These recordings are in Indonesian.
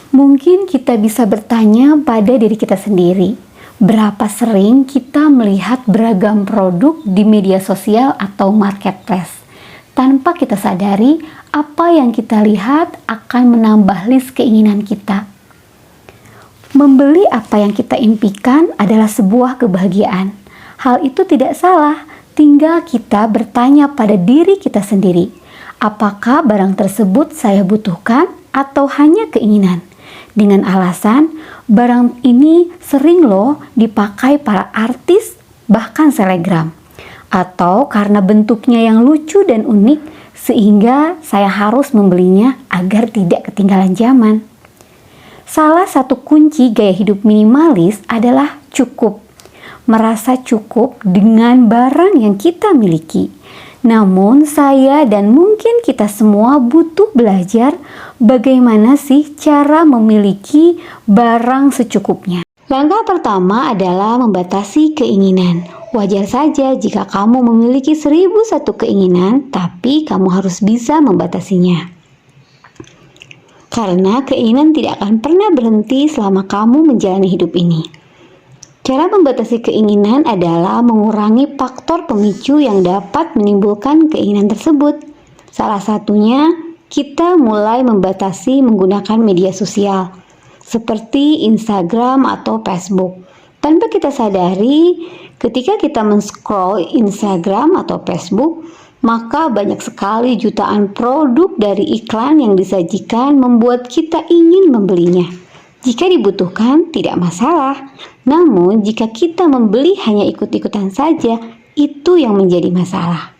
Mungkin kita bisa bertanya pada diri kita sendiri, berapa sering kita melihat beragam produk di media sosial atau marketplace. Tanpa kita sadari, apa yang kita lihat akan menambah list keinginan kita. Membeli apa yang kita impikan adalah sebuah kebahagiaan. Hal itu tidak salah, tinggal kita bertanya pada diri kita sendiri, apakah barang tersebut saya butuhkan atau hanya keinginan? Dengan alasan, barang ini sering loh dipakai para artis, bahkan selebgram. Atau karena bentuknya yang lucu dan unik, sehingga saya harus membelinya agar tidak ketinggalan zaman. Salah satu kunci gaya hidup minimalis adalah cukup. Merasa cukup dengan barang yang kita miliki. Namun saya dan mungkin kita semua butuh belajar bagaimana sih cara memiliki barang secukupnya. Langkah pertama adalah membatasi keinginan. Wajar saja jika kamu memiliki 1001 keinginan, tapi kamu harus bisa membatasinya. Karena keinginan tidak akan pernah berhenti selama kamu menjalani hidup ini. Cara membatasi keinginan adalah mengurangi faktor pemicu yang dapat menimbulkan keinginan tersebut. Salah satunya, kita mulai membatasi menggunakan media sosial, seperti Instagram atau Facebook. Tanpa kita sadari, ketika kita men-scroll Instagram atau Facebook, maka banyak sekali jutaan produk dari iklan yang disajikan membuat kita ingin membelinya. Jika dibutuhkan, tidak masalah. Namun, jika kita membeli hanya ikut-ikutan saja, itu yang menjadi masalah.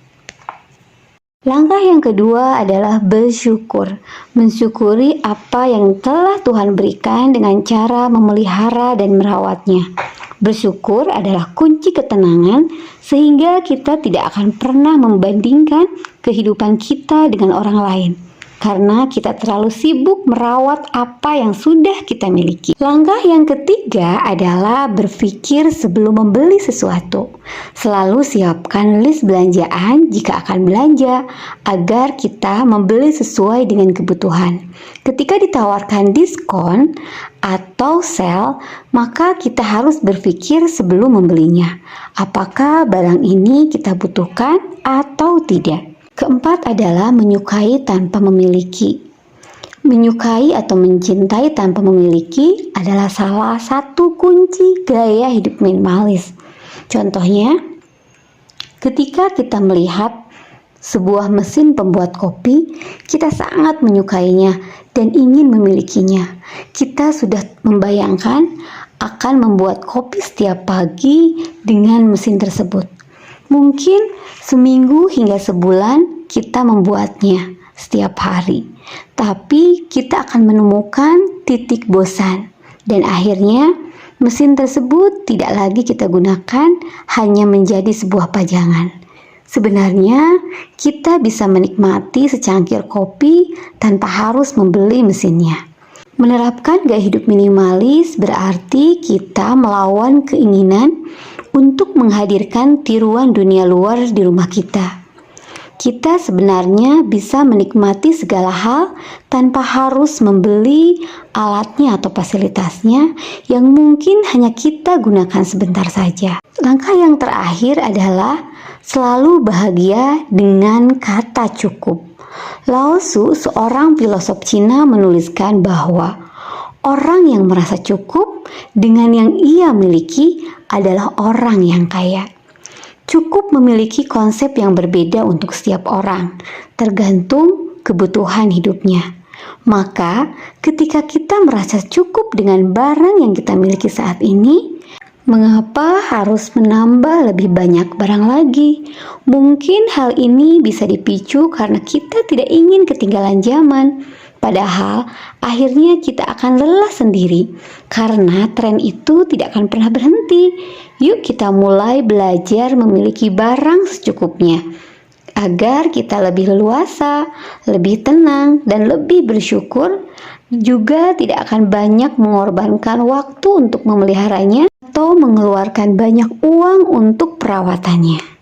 Langkah yang kedua adalah bersyukur. Mensyukuri apa yang telah Tuhan berikan dengan cara memelihara dan merawatnya. Bersyukur adalah kunci ketenangan, sehingga kita tidak akan pernah membandingkan kehidupan kita dengan orang lain. Karena kita terlalu sibuk merawat apa yang sudah kita miliki. Langkah yang ketiga adalah berpikir sebelum membeli sesuatu. Selalu siapkan list belanjaan jika akan belanja, agar kita membeli sesuai dengan kebutuhan. Ketika ditawarkan diskon atau sale, maka kita harus berpikir sebelum membelinya. Apakah barang ini kita butuhkan atau tidak? Keempat adalah menyukai tanpa memiliki. Menyukai atau mencintai tanpa memiliki adalah salah satu kunci gaya hidup minimalis. Contohnya, ketika kita melihat sebuah mesin pembuat kopi, kita sangat menyukainya dan ingin memilikinya. Kita sudah membayangkan akan membuat kopi setiap pagi dengan mesin tersebut. Mungkin seminggu hingga sebulan kita membuatnya setiap hari. Tapi kita akan menemukan titik bosan. Dan akhirnya mesin tersebut tidak lagi kita gunakan, hanya menjadi sebuah pajangan. Sebenarnya kita bisa menikmati secangkir kopi tanpa harus membeli mesinnya. Menerapkan gaya hidup minimalis berarti kita melawan keinginan untuk menghadirkan tiruan dunia luar di rumah kita. Kita sebenarnya bisa menikmati segala hal tanpa harus membeli alatnya atau fasilitasnya yang mungkin hanya kita gunakan sebentar saja. Langkah yang terakhir adalah selalu bahagia dengan kata cukup. Lao Tzu, seorang filosof Cina, menuliskan bahwa orang yang merasa cukup dengan yang ia miliki adalah orang yang kaya. Cukup memiliki konsep yang berbeda untuk setiap orang, tergantung kebutuhan hidupnya. Maka, ketika kita merasa cukup dengan barang yang kita miliki saat ini, mengapa harus menambah lebih banyak barang lagi? Mungkin hal ini bisa dipicu karena kita tidak ingin ketinggalan zaman. Padahal akhirnya kita akan lelah sendiri karena tren itu tidak akan pernah berhenti. Yuk kita mulai belajar memiliki barang secukupnya agar kita lebih leluasa, lebih tenang, dan lebih bersyukur. Juga tidak akan banyak mengorbankan waktu untuk memeliharanya atau mengeluarkan banyak uang untuk perawatannya.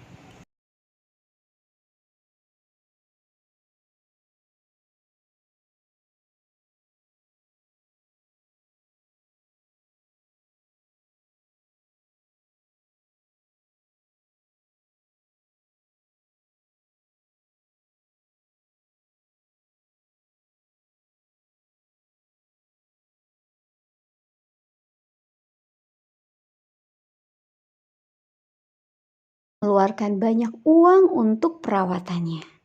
mengeluarkan banyak uang untuk perawatannya.